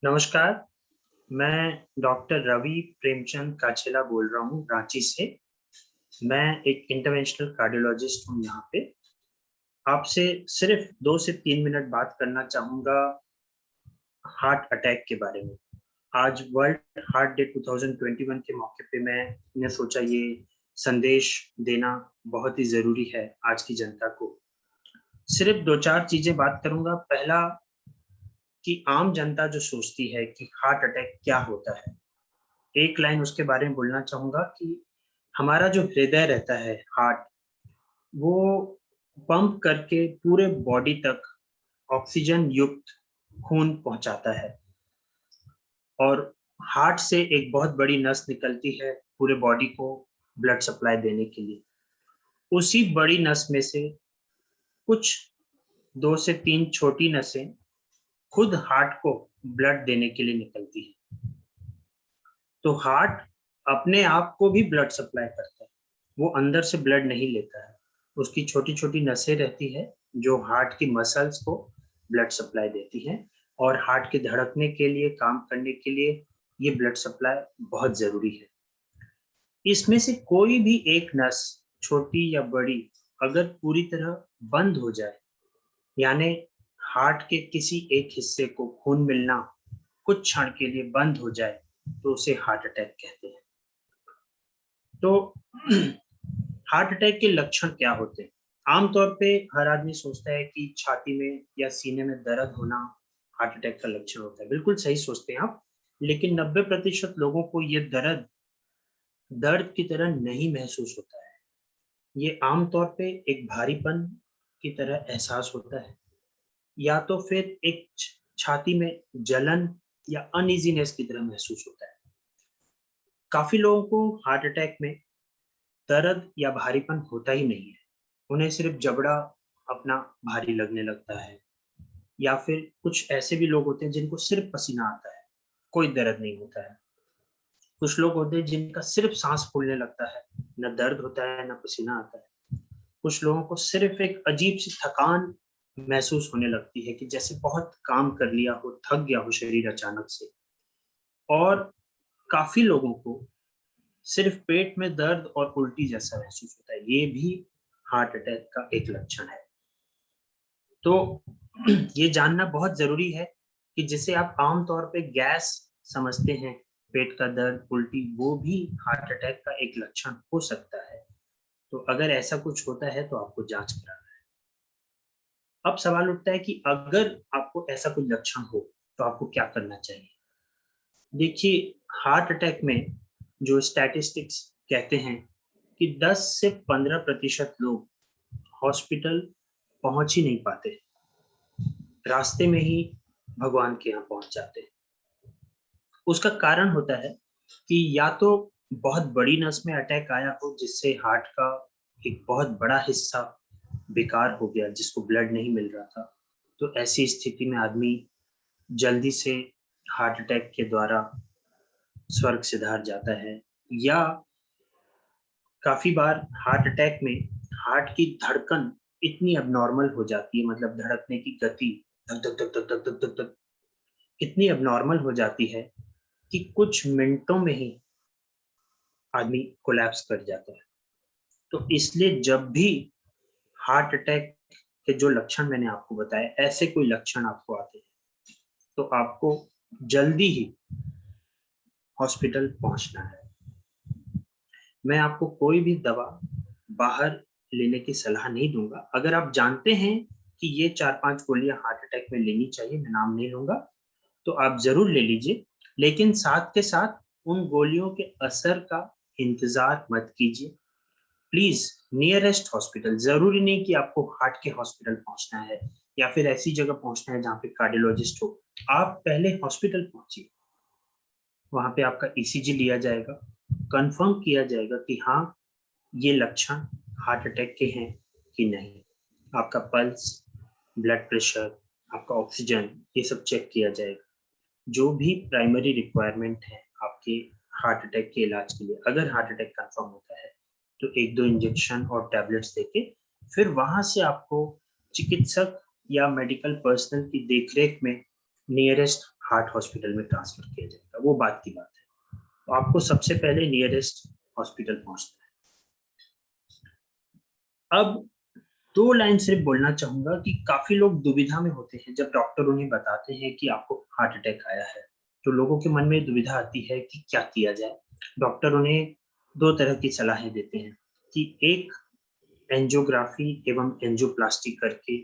नमस्कार, मैं डॉक्टर रवि प्रेमचंद काछेला बोल रहा हूँ रांची से। मैं एक इंटरवेंशनल कार्डियोलॉजिस्ट हूँ यहाँ पे। आपसे सिर्फ 2 से 3 मिनट बात करना चाहूँगा हार्ट अटैक के बारे में। आज वर्ल्ड हार्ट डे 2021 के मौके पे मैंने सोचा ये संदेश देना बहुत ही ज़रूरी है आज की जनता को। सिर्फ 2-4 चीज़ें बात करूँगा। पहला कि आम जनता जो सोचती है कि हार्ट अटैक क्या होता है, एक लाइन उसके बारे में बोलना चाहूँगा कि हमारा जो हृदय रहता है, हार्ट, वो पंप करके पूरे बॉडी तक ऑक्सीजन युक्त खून पहुँचाता है और हार्ट से एक बहुत बड़ी नस निकलती है पूरे बॉडी को ब्लड सप्लाई देने के लिए। उसी बड़ी नस में से कुछ 2 से 3 छोटी नसें खुद हार्ट को ब्लड देने के लिए निकलती है। तो हार्ट अपने आप को भी ब्लड सप्लाई करता है, वो अंदर से ब्लड नहीं लेता है। उसकी छोटी-छोटी नसें रहती है जो हार्ट की मसल्स को ब्लड सप्लाई देती हैं और हार्ट के धड़कने के लिए, काम करने के लिए ये ब्लड सप्लाई बहुत ज़रूरी है। इसमें से कोई भी एक नस, छोटी या बड़ी, अगर पूरी तरह बंद हो जाए, यानी हार्ट के किसी एक हिस्से को खून मिलना कुछ क्षण के लिए बंद हो जाए, तो उसे हार्ट अटैक कहते हैं। तो हार्ट अटैक के लक्षण क्या होते हैं? आमतौर पे हर आदमी सोचता है कि छाती में या सीने में दर्द होना हार्ट अटैक का लक्षण होता है। बिल्कुल सही सोचते हैं आप, लेकिन 90% लोगों को ये दर्द की तरह नहीं महसूस होता है। ये आमतौर पे एक भारीपन की तरह एहसास होता है या तो फिर एक छाती में जलन या अनईजीनेस की तरह महसूस होता है। काफ़ी लोगों को हार्ट अटैक में दर्द या भारीपन होता ही नहीं है। उन्हें सिर्फ जबड़ा अपना भारी लगने लगता है या फिर कुछ ऐसे भी लोग होते हैं जिनको सिर्फ पसीना आता है, कोई दर्द नहीं होता है। कुछ लोग होते हैं जिनका सिर्फ साँस फूलने लगता है, ना दर्द होता है, ना पसीना आता है। कुछ लोगों को सिर्फ एक अजीब-सी थकान महसूस होने लगती है कि जैसे बहुत काम कर लिया हो, थक गया हो शरीर अचानक से। और काफ़ी लोगों को सिर्फ पेट में दर्द और उल्टी जैसा महसूस होता है। ये भी हार्ट अटैक का एक लक्षण है। तो ये जानना बहुत ज़रूरी है कि जिसे आप आम तौर पे गैस समझते हैं, पेट का दर्द, उल्टी, वो भी हार्ट अटैक का एक लक्षण हो सकता है। तो अगर ऐसा कुछ होता है तो आपको जाँच कराना है। अब सवाल उठता है कि अगर आपको ऐसा कोई लक्षण हो, तो आपको क्या करना चाहिए? देखिए, हार्ट अटैक में जो स्टैटिस्टिक्स कहते हैं कि 10 से 15% लोग हॉस्पिटल पहुँच ही नहीं पाते। रास्ते में ही भगवान के यहाँ पहुँच जाते हैं। उसका कारण होता है कि या तो बहुत बड़ी नस में अटैक आया हो जिससे हार्ट का एक बहुत बड़ा हिस्सा बेकार हो गया जिसको ब्लड नहीं मिल रहा था। तो ऐसी स्थिति में आदमी जल्दी से हार्ट अटैक के द्वारा स्वर्ग सिधार जाता है या काफ़ी बार हार्ट अटैक में हार्ट की धड़कन इतनी अबनॉर्मल हो जाती है, मतलब धड़कने की गति धक धक धक धक धक धक धक धक इतनी अबनॉर्मल हो जाती है कि कुछ मिनटों में ही आदमी कोलैप्स कर जाता है। तो इसलिए जब भी हार्ट अटैक के जो लक्षण मैंने आपको बताए, ऐसे कोई लक्षण आपको आते हैं, तो आपको जल्दी ही हॉस्पिटल पहुँचना है। मैं आपको कोई भी दवा बाहर लेने की सलाह नहीं दूँगा। अगर आप जानते हैं कि ये 4-5 गोलियाँ हार्ट अटैक में लेनी चाहिए, मैं नाम नहीं लूँगा, तो आप ज़रूर ले लीजिए, लेकिन साथ के साथ उन गोलियों के असर का इंतज़ार मत कीजिए। प्लीज़ नियरेस्ट हॉस्पिटल, ज़रूरी नहीं कि आपको हार्ट के हॉस्पिटल पहुँचना है या फिर ऐसी जगह पहुँचना है जहाँ पे कार्डियोलॉजिस्ट हो। आप पहले हॉस्पिटल पहुँचिए, वहाँ पे आपका ईसीजी लिया जाएगा, कन्फर्म किया जाएगा कि हाँ, ये लक्षण हार्ट अटैक के हैं कि नहीं। आपका पल्स, ब्लड प्रेशर, आपका ऑक्सीजन, ये सब चेक किया जाएगा। जो भी प्राइमरी रिक्वायरमेंट है आपके हार्ट अटैक के इलाज के लिए, अगर हार्ट अटैक कंफर्म होता है, तो 1-2 इंजेक्शन और टैबलेट्स देके फिर वहाँ से आपको चिकित्सक या मेडिकल पर्सनल की देखरेख में नियरेस्ट हार्ट हॉस्पिटल में ट्रांसफर किया जाएगा, वो बात की बात है। तो आपको सबसे पहले नियरेस्ट हॉस्पिटल पहुंचना है। अब 2 लाइन सिर्फ बोलना चाहूंगा कि काफी लोग दुविधा में होते हैं जब डॉक्टर उन्हें बताते हैं कि आपको हार्ट अटैक आया है। तो लोगों के मन में दुविधा आती है कि क्या किया जाए। डॉक्टर उन्हें 2 तरह की सलाहें देते हैं कि एक, एंजियोग्राफी एवं एंजियोप्लास्टी करके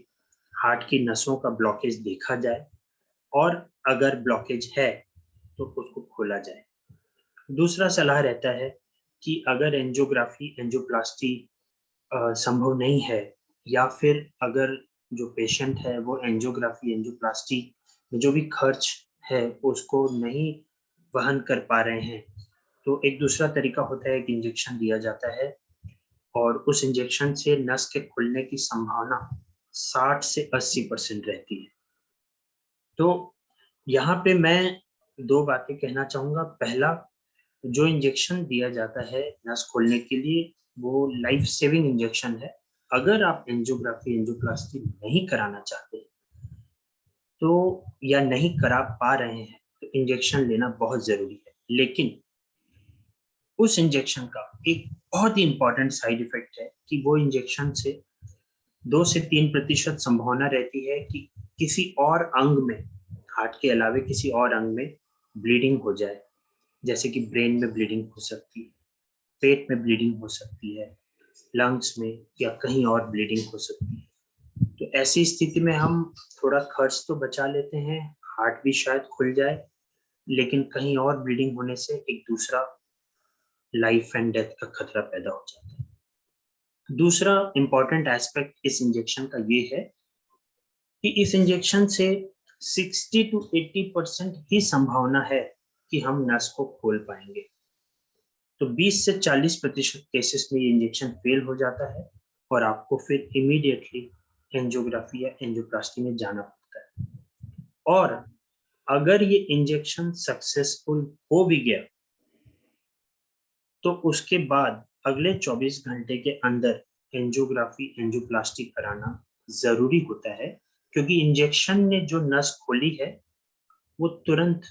हार्ट की नसों का ब्लॉकेज देखा जाए और अगर ब्लॉकेज है तो उसको खोला जाए। दूसरा सलाह रहता है कि अगर एंजियोग्राफी एंजियोप्लास्टी संभव नहीं है या फिर अगर जो पेशेंट है वो एंजियोग्राफी एंजियोप्लास्टी में जो भी खर्च है उसको नहीं वहन कर पा रहे हैं, तो एक दूसरा तरीका होता है कि इंजेक्शन दिया जाता है और उस इंजेक्शन से नस के खुलने की संभावना 60 से 80% रहती है। तो यहाँ पे मैं 2 बातें कहना चाहूंगा। पहला, जो इंजेक्शन दिया जाता है नस खोलने के लिए वो लाइफ सेविंग इंजेक्शन है। अगर आप एंजियोग्राफी एंजियोप्लास्टी नहीं कराना चाहते तो या नहीं करा पा रहे हैं तो इंजेक्शन लेना बहुत जरूरी है। लेकिन उस इंजेक्शन का एक बहुत ही इंपॉर्टेंट साइड इफेक्ट है कि वो इंजेक्शन से 2 से 3% संभावना रहती है कि किसी और अंग में, हार्ट के अलावे किसी और अंग में ब्लीडिंग हो जाए। जैसे कि ब्रेन में ब्लीडिंग हो सकती है, पेट में ब्लीडिंग हो सकती है, लंग्स में या कहीं और ब्लीडिंग हो सकती है। तो ऐसी स्थिति में हम थोड़ा खर्च तो बचा लेते हैं, हार्ट भी शायद खुल जाए, लेकिन कहीं और ब्लीडिंग होने से एक दूसरा लाइफ एंड डेथ का खतरा पैदा हो जाता है। दूसरा इंपॉर्टेंट एस्पेक्ट इस इंजेक्शन का ये है कि इस इंजेक्शन से 60 to 80% ही संभावना है कि हम नस को खोल पाएंगे। तो 20 से 40% केसेस में ये इंजेक्शन फेल हो जाता है और आपको फिर इमीडिएटली एंजियोग्राफी या एंजियोप्लास्टी में जाना पड़ता है। और अगर ये इंजेक्शन सक्सेसफुल हो भी गया तो उसके बाद अगले 24 घंटे के अंदर एंजियोग्राफी एंजियोप्लास्टी कराना जरूरी होता है, क्योंकि इंजेक्शन ने जो नस खोली है वो तुरंत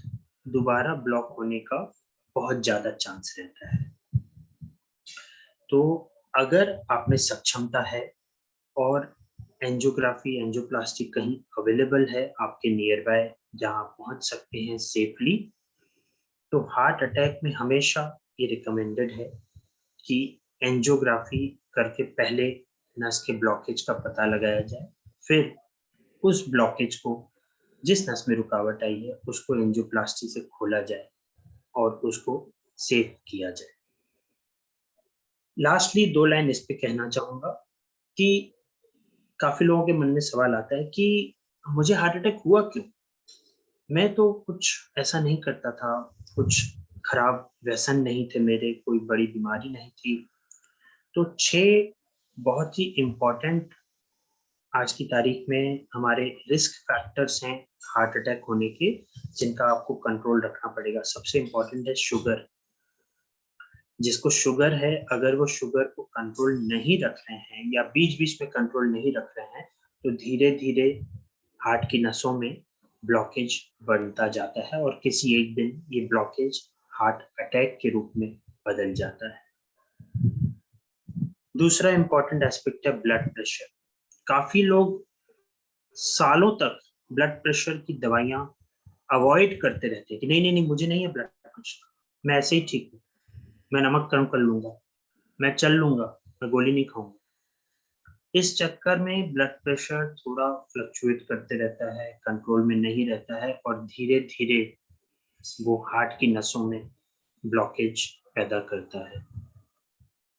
दोबारा ब्लॉक होने का बहुत ज्यादा चांस रहता है। तो अगर आप में सक्षमता है और एंजियोग्राफी एंजियोप्लास्टी कहीं अवेलेबल है आपके नियर बाय जहां आप पहुंच सकते हैं सेफली, तो हार्ट अटैक में हमेशा ये रिकमेंडेड है कि एंजियोग्राफी करके पहले नस के ब्लॉकेज का पता लगाया जाए, फिर उस ब्लॉकेज को, जिस नस में रुकावट आई है उसको एंजियोप्लास्टी से खोला जाए और उसको सेव किया जाए। लास्टली 2 लाइन इस पे कहना चाहूंगा कि काफी लोगों के मन में सवाल आता है कि मुझे हार्ट अटैक हुआ क्यों? मैं तो कुछ ऐसा नहीं करता था, कुछ खराब व्यसन नहीं थे मेरे, कोई बड़ी बीमारी नहीं थी। तो 6 बहुत ही इम्पोर्टेंट आज की तारीख में हमारे रिस्क फैक्टर्स हैं हार्ट अटैक होने के, जिनका आपको कंट्रोल रखना पड़ेगा। सबसे इम्पोर्टेंट है शुगर। जिसको शुगर है, अगर वो शुगर को कंट्रोल नहीं रख रहे हैं या बीच बीच में कंट्रोल नहीं रख रहे हैं तो धीरे धीरे हार्ट की नसों में ब्लॉकेज बढ़ता जाता है और किसी एक दिन ये ब्लॉकेज हार्ट अटैक के रूप में बदल जाता है। दूसरा इंपॉर्टेंट एस्पेक्ट है ब्लड प्रेशर। काफी लोग सालों तक ब्लड प्रेशर की दवाइयां अवॉइड करते रहते हैं कि नहीं नहीं नहीं मुझे नहीं है ब्लड प्रेशर, मैं ऐसे ही ठीक हूँ, मैं नमक कम कर लूंगा, मैं चल लूंगा, मैं गोली नहीं खाऊंगा। इस चक्कर में ब्लड प्रेशर थोड़ा फ्लक्चुएट करते रहता है, कंट्रोल में नहीं रहता है और धीरे धीरे वो हार्ट की नसों में ब्लॉकेज पैदा करता है।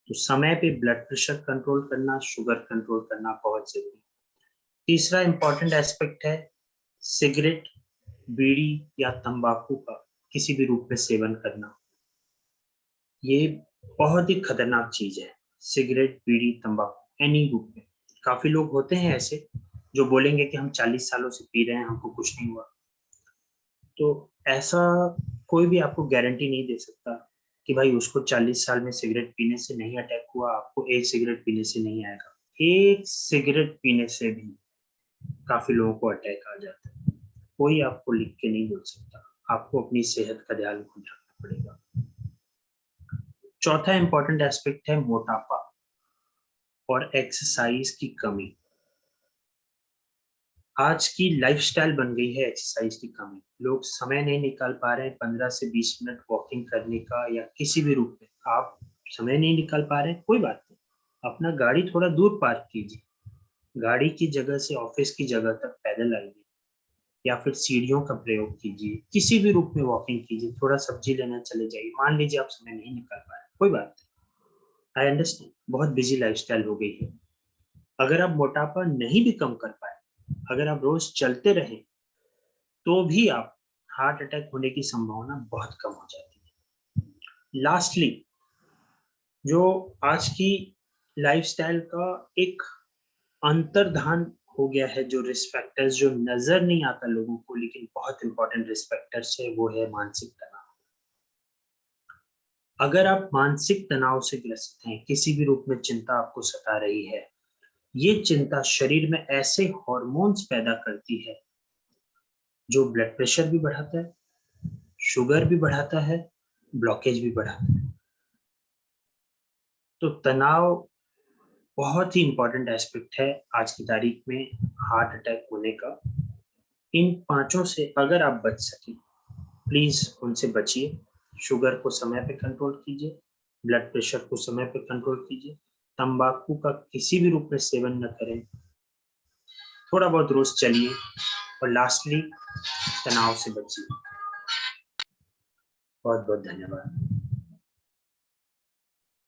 तो समय पे ब्लड प्रेशर कंट्रोल करना, शुगर कंट्रोल करना बहुत जरूरी है। तीसरा इंपॉर्टेंट एस्पेक्ट है सिगरेट, बीड़ी या तंबाकू का किसी भी रूप में सेवन करना। ये बहुत ही खतरनाक चीज है। सिगरेट, बीड़ी, तंबाकू एनी रूप में। काफी लोग होते हैं ऐसे जो बोलेंगे कि हम 40 सालों से पी रहे हैं, हमको कुछ नहीं हुआ। तो ऐसा कोई भी आपको गारंटी नहीं दे सकता कि भाई उसको 40 साल में सिगरेट पीने से नहीं अटैक हुआ, आपको एक सिगरेट पीने से नहीं आएगा। एक सिगरेट पीने से भी काफी लोगों को अटैक आ जाता है। कोई आपको लिख के नहीं बोल सकता, आपको अपनी सेहत का ध्यान खुद रखना पड़ेगा। चौथा इंपॉर्टेंट एस्पेक्ट है मोटापा और एक्सरसाइज की कमी। आज की लाइफस्टाइल बन गई है एक्सरसाइज की कमी। लोग समय नहीं निकाल पा रहे हैं 15 से 20 मिनट वॉकिंग करने का, या किसी भी रूप में आप समय नहीं निकाल पा रहे हैं, कोई बात नहीं, अपना गाड़ी थोड़ा दूर पार्क कीजिए, गाड़ी की जगह से ऑफिस की जगह तक पैदल आइए, या फिर सीढ़ियों का प्रयोग कीजिए, किसी भी रूप में वॉकिंग कीजिए, थोड़ा सब्जी लेना चले जाइए। मान लीजिए आप समय नहीं निकाल पा रहे, कोई बात नहीं, आई अंडरस्टैंड, बहुत बिजी लाइफस्टाइल हो गई है। अगर आप मोटापा नहीं भी कम कर पाए, अगर आप रोज चलते रहें, तो भी आप हार्ट अटैक होने की संभावना बहुत कम हो जाती है। लास्टली, जो आज की लाइफस्टाइल का एक अंतर्धान हो गया है, जो रिस्क फैक्टर्स जो नजर नहीं आता लोगों को लेकिन बहुत इंपॉर्टेंट रिस्क फैक्टर्स है, वो है मानसिक तनाव। अगर आप मानसिक तनाव से ग्रसित हैं, किसी भी रूप में चिंता आपको सता रही है, ये चिंता शरीर में ऐसे हार्मोन्स पैदा करती है जो ब्लड प्रेशर भी बढ़ाता है, शुगर भी बढ़ाता है, ब्लॉकेज भी बढ़ाता है। तो तनाव बहुत ही इंपॉर्टेंट एस्पेक्ट है आज की तारीख में हार्ट अटैक होने का। इन पांचों से अगर आप बच सके, प्लीज उनसे बचिए। शुगर को समय पे कंट्रोल कीजिए, ब्लड प्रेशर को समय पे कंट्रोल कीजिए, तंबाकू का किसी भी रूप में सेवन न करें, थोड़ा बहुत रोज चलिए, और लास्टली तनाव से बचिए। बहुत बहुत धन्यवाद।